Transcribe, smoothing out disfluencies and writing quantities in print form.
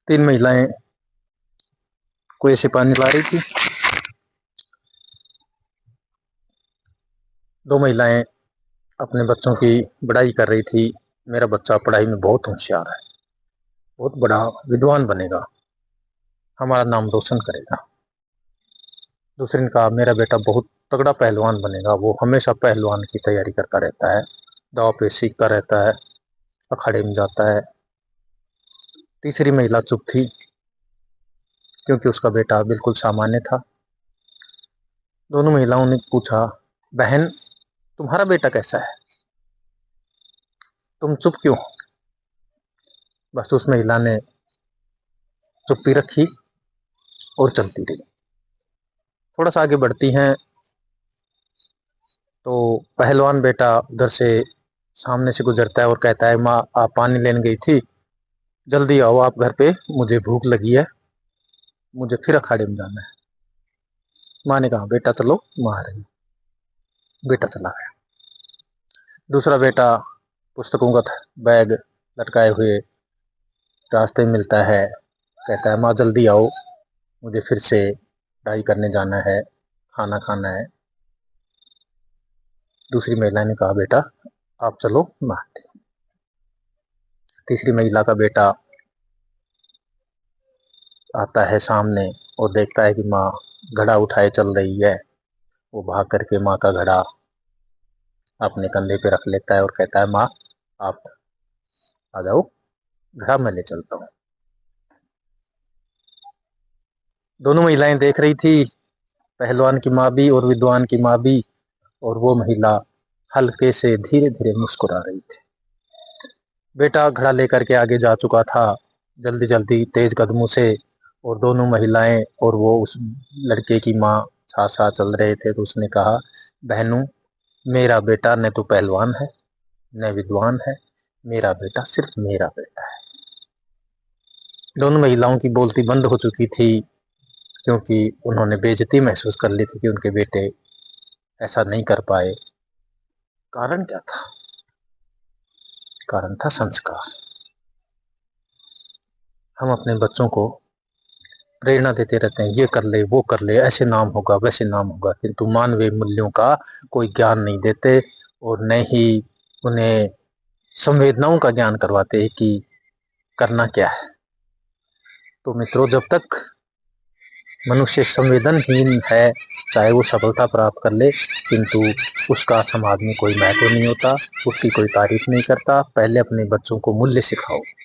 तीन महिलाएं कुएं से पानी ला रही थी। दो महिलाएं अपने बच्चों की पढ़ाई कर रही थी। मेरा बच्चा पढ़ाई में बहुत होशियार है, बहुत बड़ा विद्वान बनेगा, हमारा नाम रोशन करेगा। दूसरे ने कहा मेरा बेटा बहुत तगड़ा पहलवान बनेगा, वो हमेशा पहलवान की तैयारी करता रहता है, दांव पे सीखता रहता है, अखाड़े में जाता है। तीसरी महिला चुप थी क्योंकि उसका बेटा बिल्कुल सामान्य था। दोनों महिलाओं ने पूछा, बहन तुम्हारा बेटा कैसा है, तुम चुप क्यों? बस उस महिला ने चुप्पी रखी और चलती रही। थोड़ा सा आगे बढ़ती हैं तो पहलवान बेटा उधर से सामने से गुजरता है और कहता है, माँ आप पानी लेने गई थी, जल्दी आओ आप घर पे, मुझे भूख लगी है, मुझे फिर अखाड़े में जाना है। माँ ने कहा बेटा चलो, माँ आ रही। बेटा चला गया। दूसरा बेटा पुस्तकों का बैग लटकाए हुए रास्ते में मिलता है, कहता है माँ जल्दी आओ, मुझे फिर से पढ़ाई करने जाना है, खाना खाना है। दूसरी महिला ने कहा बेटा आप चलो, माँ आती। तीसरी महिला का बेटा आता है सामने और देखता है कि माँ घड़ा उठाए चल रही है। वो भाग करके माँ का घड़ा अपने कंधे पे रख लेता है और कहता है माँ आप आ जाओ, घड़ा मैं ले चलता हूँ। दोनों महिलाएं देख रही थी, पहलवान की माँ भी और विद्वान की माँ भी, और वो महिला हल्के से धीरे धीरे मुस्कुरा रही थी। बेटा घड़ा लेकर के आगे जा चुका था जल्दी जल्दी तेज कदमों से, और दोनों महिलाएं और वो उस लड़के की माँ साथ साथ चल रहे थे। तो उसने कहा बहनों मेरा बेटा न तो पहलवान है न विद्वान है, मेरा बेटा सिर्फ मेरा बेटा है। दोनों महिलाओं की बोलती बंद हो चुकी थी क्योंकि उन्होंने बेइज्जती महसूस कर ली थी कि उनके बेटे ऐसा नहीं कर पाए। कारण क्या था? कारण था संस्कार। हम अपने बच्चों को प्रेरणा देते रहते हैं, ये कर ले वो कर ले, ऐसे नाम होगा वैसे नाम होगा, किंतु मानवीय मूल्यों का कोई ज्ञान नहीं देते और न ही उन्हें संवेदनाओं का ज्ञान करवाते हैं कि करना क्या है। तो मित्रों जब तक मनुष्य संवेदनहीन है, चाहे वो सफलता प्राप्त कर ले, किंतु उसका समाज में कोई महत्व नहीं होता, उसकी कोई तारीफ नहीं करता। पहले अपने बच्चों को मूल्य सिखाओ।